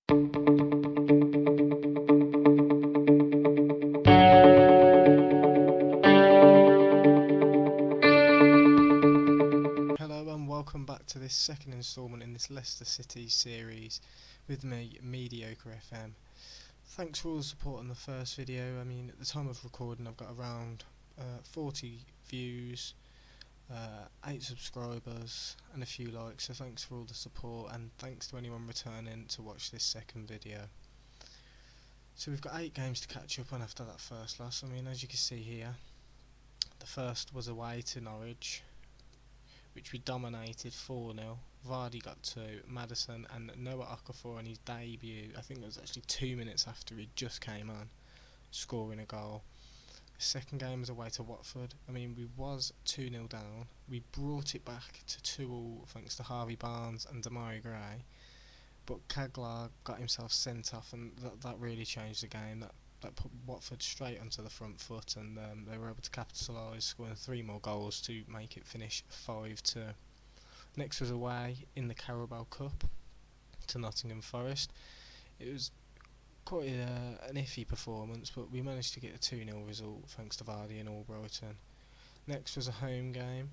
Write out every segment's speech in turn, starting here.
Hello and welcome back to this second instalment in this Leicester City series with me, Mediocre FM. Thanks for all the support on the first video. I mean, at the time of recording I've got around 40 views, 8 subscribers and a few likes, so thanks for all the support and thanks to anyone returning to watch this second video. So we've got 8 games to catch up on after that first loss. I mean, as you can see here, the first was away to Norwich, which we dominated 4-0. Vardy got 2, Maddison and Noah Okafor on his debut, I think it was actually 2 minutes after he just came on, scoring a goal. The second game was away to Watford. I mean, we was 2-0 down. We brought it back to 2-2 thanks to Harvey Barnes and Damari Gray. But Kaglar got himself sent off, and that really changed the game. That put Watford straight onto the front foot, and they were able to capitalise, scoring 3 more goals to make it finish 5-2. Next was away in the Carabao Cup to Nottingham Forest. It was quite an iffy performance, but we managed to get a 2-0 result thanks to Vardy and Albrighton. Next was a home game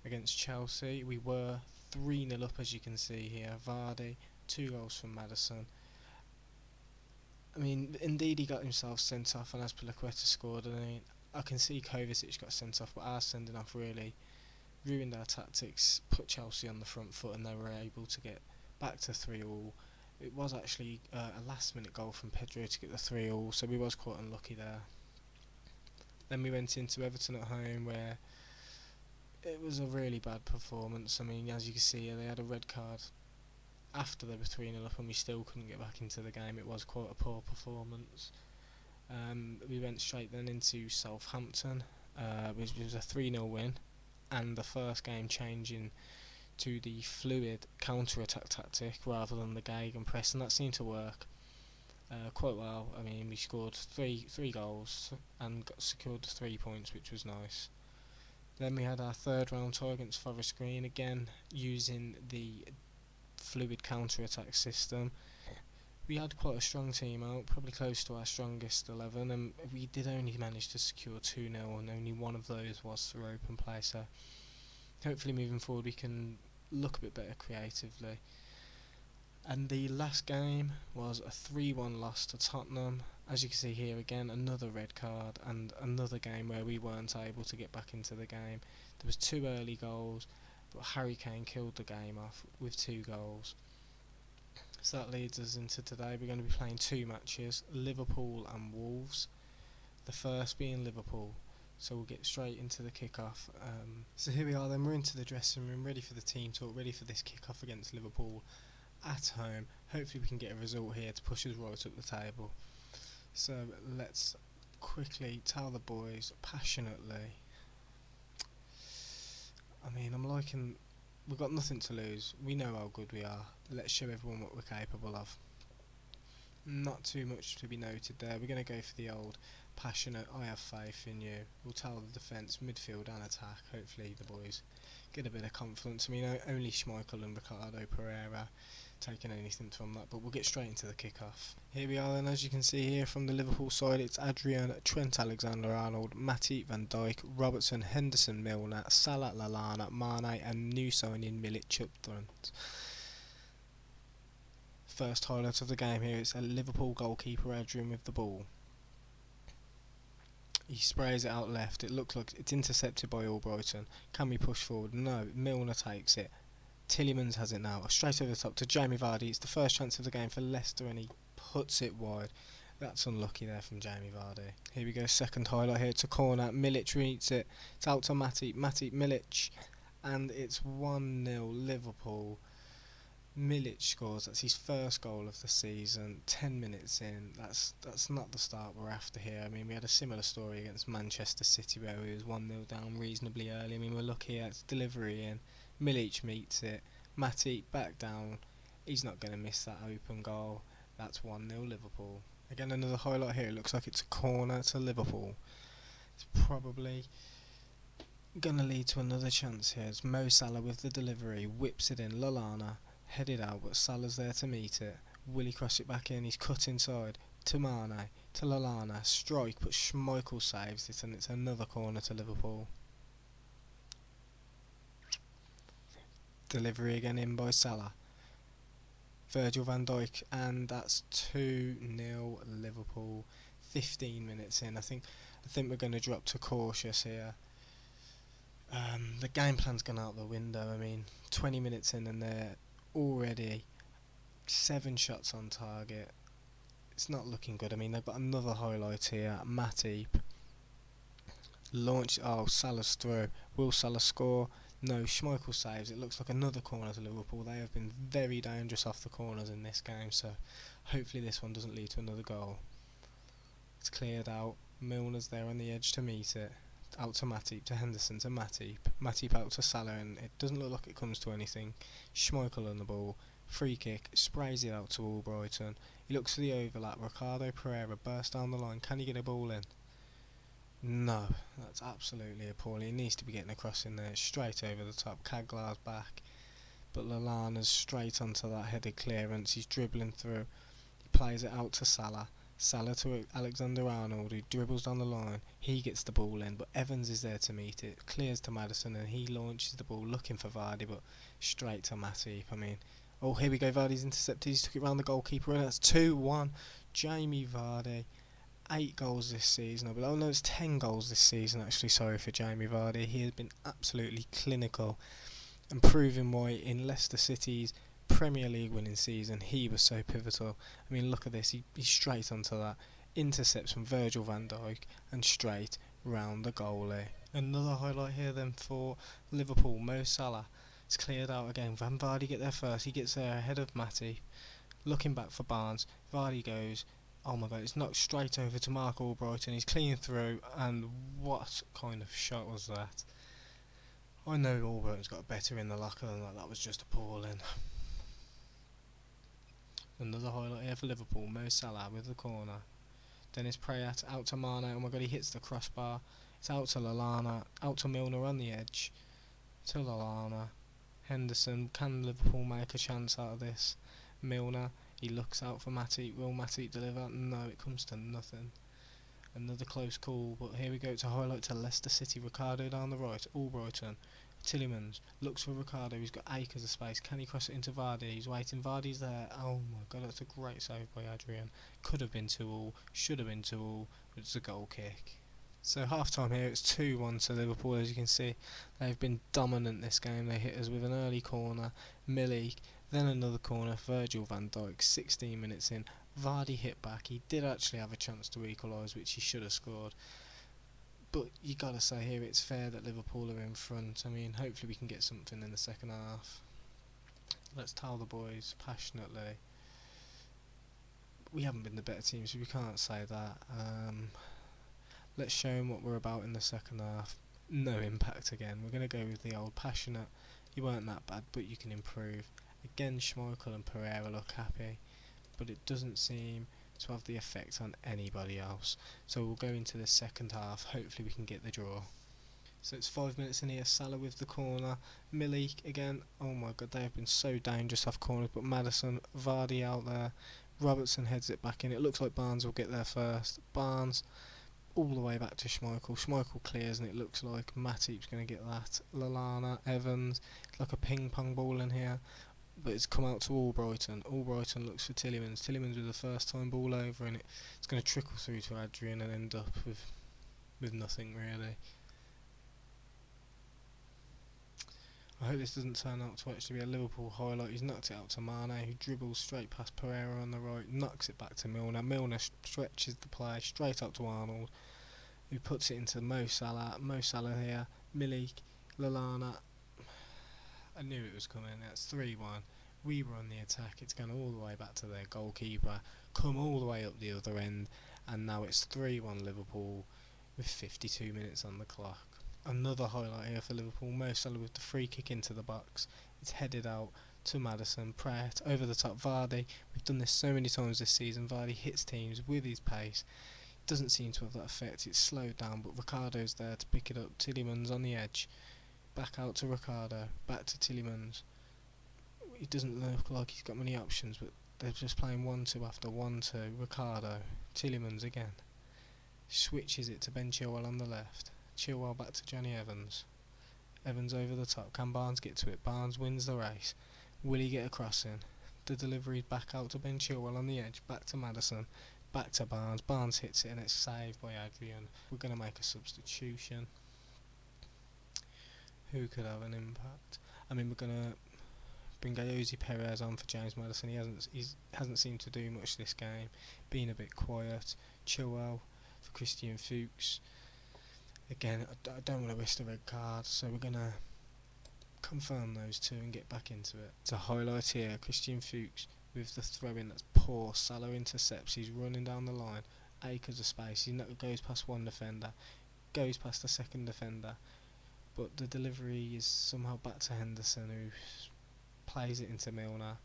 against Chelsea. We were 3-0 up, as you can see here. Vardy, 2 goals from Maddison. I mean, indeed he got himself sent off, and Azpilicueta scored. I mean, I can see Kovacic got sent off, but our sending off really ruined our tactics, put Chelsea on the front foot, and they were able to get back to 3-3. It was actually a last-minute goal from Pedro to get the 3-3, so we was quite unlucky there. Then we went into Everton at home, where it was a really bad performance. I mean, as you can see here, they had a red card after they were 3-0 up, and we still couldn't get back into the game. It was quite a poor performance. We went straight then into Southampton, which was a 3-0 win, and the first game changing to the fluid counter-attack tactic rather than the gegenpress, and that seemed to work quite well. I mean, we scored three goals and secured the 3 points, which was nice. Then we had our third round tie against Forest Green, again using the fluid counter-attack system. We had quite a strong team out, probably close to our strongest 11, and we did only manage to secure 2-0, and only one of those was through open play, so hopefully moving forward we can look a bit better creatively. And the last game was a 3-1 loss to Tottenham. As you can see here, again another red card, and another game where we weren't able to get back into the game. There was 2 early goals, but Harry Kane killed the game off with 2 goals. So that leads us into today. We're going to be playing 2 matches, Liverpool and Wolves. The first being Liverpool, so we'll get straight into the kickoff. So here we are then, we're into the dressing room, ready for the team talk, ready for this kickoff against Liverpool at home. Hopefully we can get a result here to push us right up the table. So let's quickly tell the boys passionately. I mean, I'm liking, we've got nothing to lose, we know how good we are, let's show everyone what we're capable of. Not too much to be noted there. We're going to go for the old passionate, I have faith in you. We'll tell the defence, midfield and attack, hopefully the boys get a bit of confidence. I mean, only Schmeichel and Ricardo Pereira taking anything from that, but we'll get straight into the kickoff. Here we are then, as you can see here from the Liverpool side, it's Adrian, Trent Alexander-Arnold, Matip, Van Dijk, Robertson, Henderson, Milner, Salah, Lallana, Mane and new signing Milic up front. First highlight of the game here, it's a Liverpool goalkeeper Adrian with the ball. He sprays it out left, it looks like it's intercepted by Albrighton. Can we push forward? No, Milner takes it. Tielemans has it now, straight over the top to Jamie Vardy. It's the first chance of the game for Leicester and he puts it wide. That's unlucky there from Jamie Vardy. Here we go, second highlight here, it's a corner, Milic meets it, it's out to Matip, Milic, and it's 1-0 Liverpool. Milic scores, that's his first goal of the season, 10 minutes in. That's not the start we're after here. I mean, we had a similar story against Manchester City where we was 1-0 down reasonably early. I mean, we're lucky it's delivery in, Milic meets it, Matip back down, he's not going to miss that open goal. That's 1-0 Liverpool. Again, another highlight here, it looks like it's a corner to Liverpool. It's probably going to lead to another chance here. It's Mo Salah with the delivery, whips it in, Lallana headed out, but Salah's there to meet it. Will he cross it back in? He's cut inside to Mane, to Lallana, strike, but Schmeichel saves it, and it's another corner to Liverpool. Delivery again in by Salah. Virgil van Dijk, and that's 2-0 Liverpool. 15 minutes in. I think we're going to drop to cautious here. The game plan's gone out the window. I mean, 20 minutes in and they're already 7 shots on target. It's not looking good. I mean, they've got another highlight here. Matip launched. Oh, Salah's through. Will Salah score? No, Schmeichel saves. It looks like another corner to Liverpool. They have been very dangerous off the corners in this game, so hopefully this one doesn't lead to another goal. It's cleared out. Milner's there on the edge to meet it. Out to Matip, to Henderson, to Matip. Matip out to Salah, and it doesn't look like it comes to anything. Schmeichel on the ball. Free kick, sprays it out to Albrighton. He looks for the overlap. Ricardo Pereira bursts down the line. Can he get a ball in? No, that's absolutely appalling. He needs to be getting across in there, straight over the top. Caglar's back, but Lallana's straight onto that headed clearance. He's dribbling through. He plays it out to Salah. Salah to Alexander-Arnold, who dribbles down the line. He gets the ball in, but Evans is there to meet it. Clears to Maddison, and he launches the ball looking for Vardy, but straight to Matip. I mean, oh, here we go. Vardy's intercepted. He's took it round the goalkeeper, and that's 2-1. Jamie Vardy. 8 goals this season, I believe. Oh no, it's 10 goals this season actually, sorry for Jamie Vardy. He has been absolutely clinical and proving why in Leicester City's Premier League winning season he was so pivotal. I mean, look at this, he's straight onto that, intercepts from Virgil van Dijk and straight round the goalie. Another highlight here then for Liverpool. Mo Salah, it's cleared out again. Van Vardy get there first, he gets there ahead of Matip, looking back for Barnes. Vardy goes, oh my god, it's knocked straight over to Mark Albrighton. He's clean through, and what kind of shot was that? I know Albrighton's got better in the locker than that. That was just appalling. Another highlight here for Liverpool. Mo Salah with the corner. Dennis Prayat out to Mane. Oh my god, he hits the crossbar. It's out to Lallana. Out to Milner on the edge. To Lallana. Henderson. Can Liverpool make a chance out of this? Milner. He looks out for Matip. Will Matip deliver? No, it comes to nothing. Another close call, but here we go. To highlight to Leicester City. Ricardo down the right. Albrighton. Tillemans looks for Ricardo. He's got acres of space. Can he cross it into Vardy? He's waiting. Vardy's there. Oh my god, that's a great save by Adrian. Could have been 2-2. Should have been 2-2. But it's a goal kick. So half time here, it's 2-1 to Liverpool. As you can see, they've been dominant this game. They hit us with an early corner. Milik. Then another corner, Virgil van Dijk, 16 minutes in. Vardy hit back. He did actually have a chance to equalise, which he should have scored. But you got to say here, it's fair that Liverpool are in front. I mean, hopefully we can get something in the second half. Let's tell the boys passionately. We haven't been the better team, so we can't say that. Let's show them what we're about in the second half. No impact again. We're going to go with the old passionate. You weren't that bad, but you can improve. Again, Schmeichel and Pereira look happy, but it doesn't seem to have the effect on anybody else. So we'll go into the second half. Hopefully we can get the draw. So it's 5 minutes in here. Salah with the corner. Milik again. Oh my god, they have been so dangerous off corners. But Maddison, Vardy out there. Robertson heads it back in. It looks like Barnes will get there first. Barnes all the way back to Schmeichel. Schmeichel clears, and it looks like Matip's going to get that. Lallana, Evans. It's like a ping pong ball in here. But it's come out to Albrighton. Albrighton looks for Tillemans. Tillemans with the first time ball over, and it's going to trickle through to Adrian and end up with nothing really. I hope this doesn't turn out to actually be a Liverpool highlight. He's knocked it out to Mane, who dribbles straight past Pereira on the right, knocks it back to Milner. Milner stretches the play straight up to Arnold, who puts it into Mo Salah. Mo Salah here. Milik, Lallana. I knew it was coming. That's 3-1. We were on the attack. It's gone all the way back to their goalkeeper, come all the way up the other end, and now it's 3-1 Liverpool with 52 minutes on the clock. Another highlight here for Liverpool. Mo Salah with the free kick into the box. It's headed out to Maddison. Pratt over the top. Vardy. We've done this so many times this season. Vardy hits teams with his pace. Doesn't seem to have that effect. It's slowed down, but Ricardo's there to pick it up. Tillemans on the edge. Back out to Ricardo, back to Tillemans. He doesn't look like he's got many options, but They're just playing 1-2 after 1-2. Ricardo, Tielemans again. Switches it to Ben Chilwell on the left. Chilwell back to Johnny Evans. Evans over the top. Can Barnes get to it? Barnes wins the race. Will he get a cross in? The delivery back out to Ben Chilwell on the edge. Back to Maddison. Back to Barnes. Barnes hits it and it's saved by Adrian. We're going to make a substitution. Who could have an impact? I mean, we're going to bring Jose Perez on for James Maddison. He hasn't seemed to do much this game. Been a bit quiet. Chilwell for Christian Fuchs. Again, I don't want to risk the red card, so we're going to confirm those two and get back into it. To highlight here, Christian Fuchs with the throw-in that's poor. Salah intercepts, he's running down the line, acres of space, he goes past one defender, goes past the second defender, but the delivery is somehow back to Henderson, who plays it into Milner.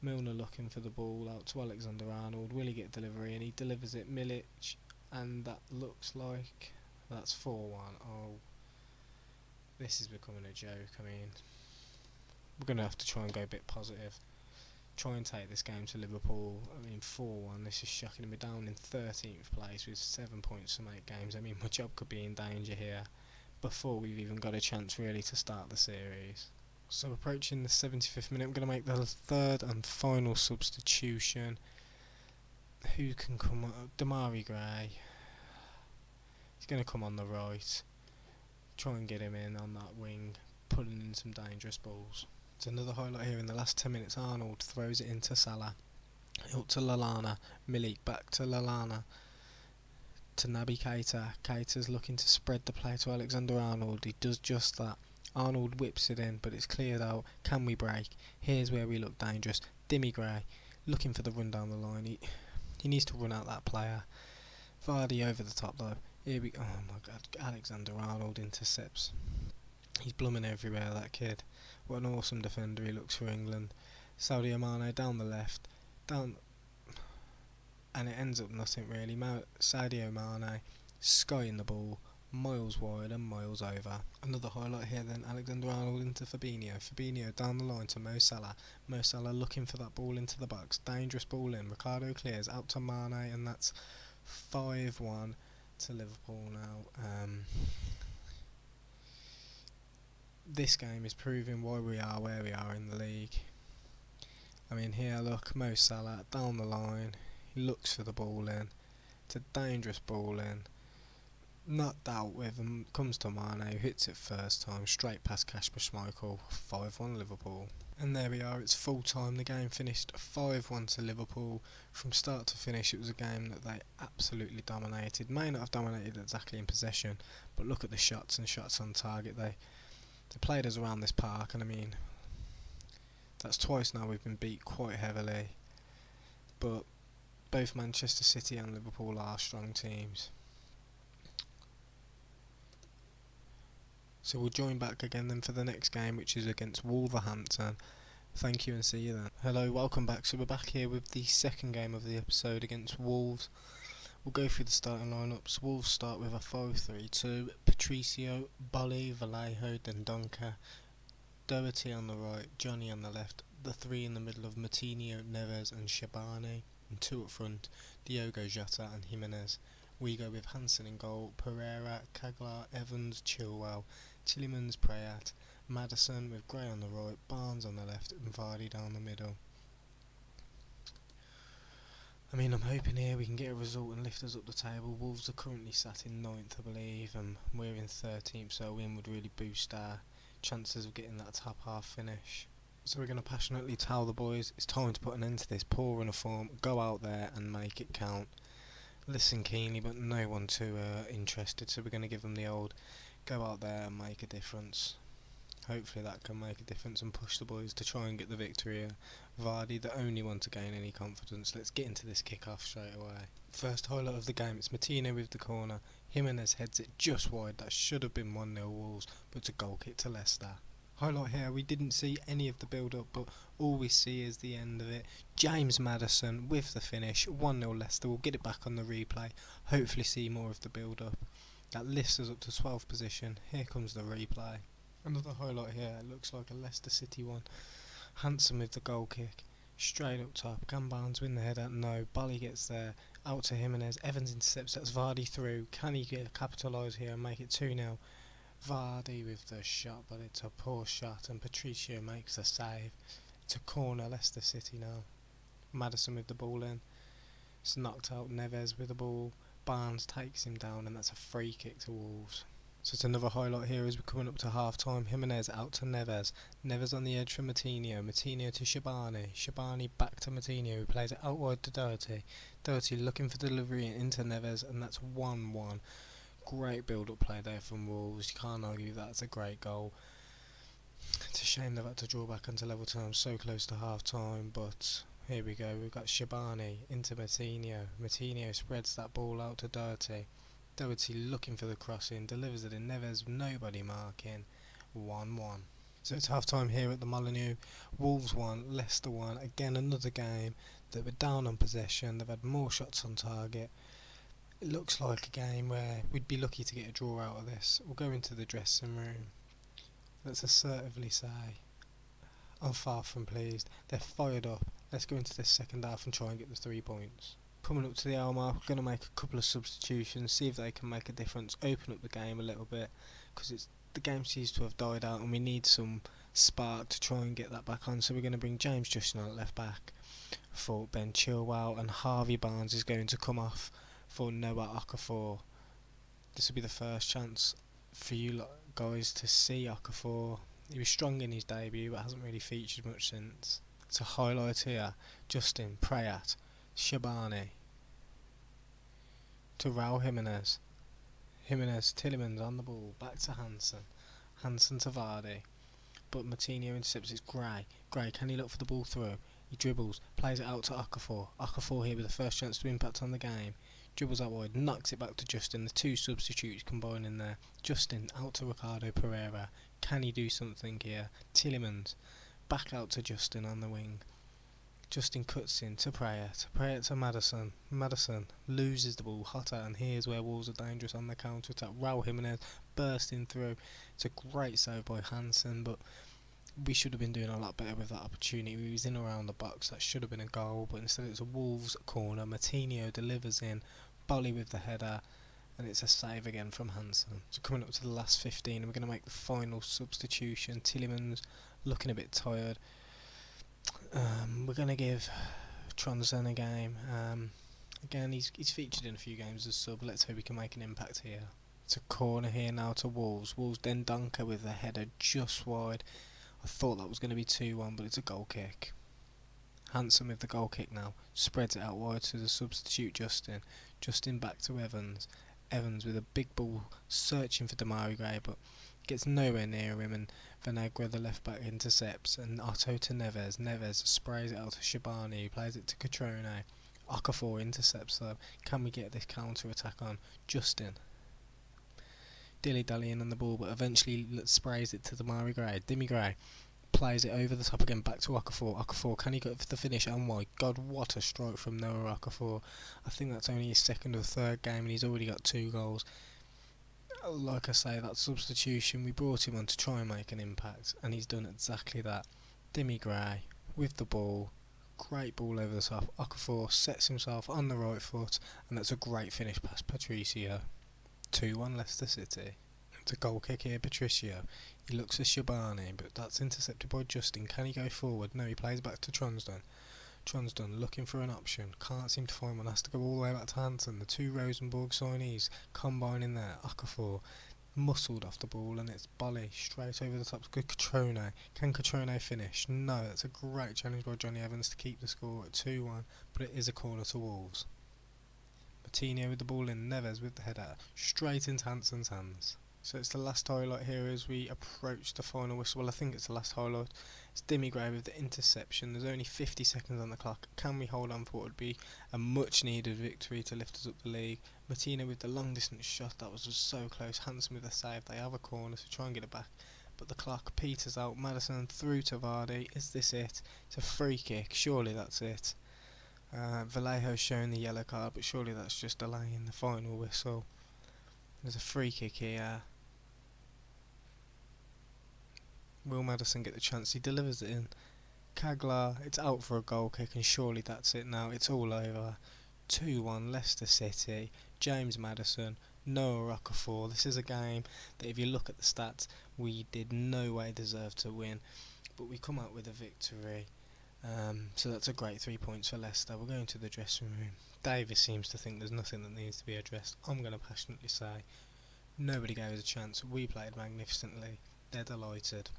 Milner looking for the ball out to Alexander-Arnold. Will he get delivery? And he delivers it. Milic, and that looks like that's 4-1. Oh, this is becoming a joke. I mean, we're going to have to try and go a bit positive. Try and take this game to Liverpool. I mean, 4-1, this is shocking. We're down in 13th place with 7 points from 8 games. I mean, my job could be in danger here before we've even got a chance really to start the series. So approaching the 75th minute, I'm going to make the third and final substitution. Who can come on? Damari Gray. He's going to come on the right. Try and get him in on that wing, pulling in some dangerous balls. It's another highlight here in the last 10 minutes. Arnold throws it into Salah. Out to Lallana. Milik back to Lallana. To Naby Keita. Keita's looking to spread the play to Alexander-Arnold. He does just that. Arnold whips it in, but it's cleared out. Can we break? Here's where we look dangerous. Demi Gray looking for the run down the line. He needs to run out that player. Vardy over the top though. Here we. Oh my God! Alexander-Arnold intercepts. He's blooming everywhere, that kid. What an awesome defender he looks for England. Sadio Mane down the left, down, and it ends up nothing really. Sadio Mane skying the ball, miles wide and miles over. Another highlight here then, Alexander-Arnold into Fabinho. Fabinho down the line to Mo Salah. Mo Salah looking for that ball into the box. Dangerous ball in. Ricardo clears out to Mane, and that's 5-1 to Liverpool now. This game is proving why we are where we are in the league. I mean, here look, Mo Salah down the line, he looks for the ball in. It's a dangerous ball in. Not dealt with, and comes to Mane, who hits it first time, straight past Kasper Schmeichel. 5-1 Liverpool. And there we are, it's full time. The game finished 5-1 to Liverpool. From start to finish, it was a game that they absolutely dominated. May not have dominated exactly in possession, but look at the shots and shots on target. They played us around this park, and I mean, that's twice now we've been beat quite heavily. But both Manchester City and Liverpool are strong teams. So we'll join back again then for the next game, which is against Wolverhampton. Thank you and see you then. Hello, welcome back. So we're back here with the second game of the episode against Wolves. We'll go through the starting lineups. Wolves start with a 5-3-2. Patricio, Bolly, Vallejo, Dendonka, Doherty on the right, Johnny on the left. The three in the middle of Matinho, Neves and Shabani. And two up front, Diogo Jota and Jimenez. We go with Hansen in goal, Pereira, Kaglar, Evans, Chilwell, Tielemans, Prayat, Maddison with Gray on the right, Barnes on the left and Vardy down the middle. I mean, I'm hoping here we can get a result and lift us up the table. Wolves are currently sat in 9th, I believe, and we're in 13th, so a win would really boost our chances of getting that top half finish. So we're going to passionately tell the boys it's time to put an end to this poor run of form. Go out there and make it count. Listen keenly, but no one too interested, so we're going to give them the old go out there and make a difference. Hopefully that can make a difference and push the boys to try and get the victory here. Vardy, the only one to gain any confidence. Let's get into this kick-off straight away. First highlight of the game, it's Matinho with the corner. Jimenez heads it just wide. That should have been 1-0 Wolves, but it's a goal kick to Leicester. Highlight here, we didn't see any of the build-up, but all we see is the end of it. James Maddison with the finish, 1-0 Leicester. We'll get it back on the replay, hopefully see more of the build-up. That lifts us up to 12th position. Here comes the replay. Another highlight here, it looks like a Leicester City one. Hansen with the goal kick. Straight up top, can Barnes win the header? No, Bolly gets there, out to Jimenez, Evans intercepts, that's Vardy through, can he capitalise here and make it 2-0? Vardy with the shot, but it's a poor shot and Patricio makes the save. It's a corner, Leicester City now. Maddison with the ball in, it's knocked out, Neves with the ball, Barnes takes him down and that's a free kick to Wolves. So it's another highlight here as we're coming up to half time. Jimenez out to Neves. Neves on the edge for Moutinho. Moutinho to Shabani. Shabani back to Moutinho who plays it out wide to Doherty. Doherty looking for delivery into Neves and that's 1-1. Great build up play there from Wolves. You can't argue that's a great goal. It's a shame they've had to draw back into level terms so close to half time, but here we go. We've got Shabani into Moutinho. Moutinho spreads that ball out to Doherty. Doherty looking for the crossing, delivers it in Neves, nobody marking, 1-1. So it's half time here at the Molineux. Wolves 1, Leicester 1. Again another game that were down on possession, they've had more shots on target. It looks like a game where we'd be lucky to get a draw out of this. We'll go into the dressing room. Let's assertively say, I'm far from pleased. They're fired up. Let's go into this second half and try and get the 3 points. Coming up to the hour mark, we're going to make a couple of substitutions, see if they can make a difference, open up the game a little bit, because the game seems to have died out and we need some spark to try and get that back on. So we're going to bring James Justin on at left back for Ben Chilwell, and Harvey Barnes is going to come off for Noah Okafor. This will be the first chance for you guys to see Okafor. He was strong in his debut but hasn't really featured much since. It's a highlight here. Justin, Prayat, Shabani to Raul Jimenez. Jimenez, Tielemans on the ball, back to Hansen. Hansen to Vardy. But Moutinho intercepts, it's Gray. Gray, can he look for the ball through? He dribbles, plays it out to Okafor. Okafor here with the first chance to impact on the game. Dribbles out wide, knocks it back to Justin. The two substitutes combining there. Justin out to Ricardo Pereira. Can he do something here? Tielemans back out to Justin on the wing. Justin cuts in to Prayat to Maddison. Maddison loses the ball, Hotter, and here's where Wolves are dangerous on the counter attack. Raul Jimenez bursting through. It's a great save by Hansen, but we should have been doing a lot better with that opportunity. We was in around the box, that should have been a goal, but instead it's a Wolves corner. Moutinho delivers in, Bolly with the header, and it's a save again from Hansen. So coming up to the last 15, we're going to make the final substitution. Tielemans looking a bit tired. We're going to give Tronsen a game. Again, he's featured in a few games as sub. Let's hope we can make an impact here. It's a corner here now to Wolves. Wolves then Dunker with the header just wide. I thought that was going to be 2-1, but it's a goal kick. Hansen with the goal kick now. Spreads it out wide to the substitute Justin. Justin back to Evans. Evans with a big ball searching for Damari Gray, but gets nowhere near him, and Venegra, the left back, intercepts, and Otto to Neves. Neves sprays it out to Shabani, who plays it to Catrone. Okafor intercepts though. Can we get this counter attack on? Justin dilly-dallying on the ball, but eventually sprays it to Damari Gray. Demi Gray plays it over the top again, back to Okafor. Okafor, can he go for the finish? Oh my god, what a strike from Noah Okafor. I think that's only his second or third game and he's already got 2 goals. Like I say, that substitution, we brought him on to try and make an impact, and he's done exactly that. Demi Gray with the ball, great ball over the top. Okafor sets himself on the right foot, and that's a great finish past Patricio. 2-1 Leicester City. It's a goal kick here, Patricio. He looks at Shabani, but that's intercepted by Justin. Can he go forward? No, he plays back to Tronsdon. Tronsdon looking for an option, can't seem to find one, has to go all the way back to Hansen. The 2 Rosenborg signees combining there. Okafor muscled off the ball, and it's Bolly straight over the top. Good Catrone. Can Catrone finish? No, that's a great challenge by Johnny Evans to keep the score at 2-1, but it is a corner to Wolves. Moutinho with the ball in, Neves with the header, straight into Hansen's hands. So it's the last highlight here as we approach the final whistle. Well, I think it's the last highlight. It's Demi Gray with the interception. There's only 50 seconds on the clock. Can we hold on for what would be a much needed victory to lift us up the league? Martina with the long distance shot, that was just so close. Hansen with the save. They have a corner to try and get it back, but the clock peters out. Maddison through to Vardy. Is this it? It's a free kick. Surely that's it. Vallejo's showing the yellow card, but surely that's just delaying the final whistle. There's a free kick here. Will Maddison get the chance? He delivers it in. Kagler, it's out for a goal kick, and surely that's it now. It's all over. 2-1 Leicester City. James Maddison, Noah Okafor. This is a game that, if you look at the stats, we did no way deserve to win, but we come out with a victory. So that's a great 3 points for Leicester. We're going to the dressing room. Davis seems to think there's nothing that needs to be addressed. I'm going to passionately say nobody gave us a chance. We played magnificently. They're delighted.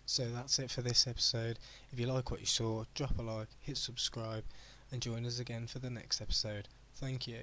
So that's it for this episode. If you like what you saw, drop a like, hit subscribe, and join us again for the next episode. Thank you.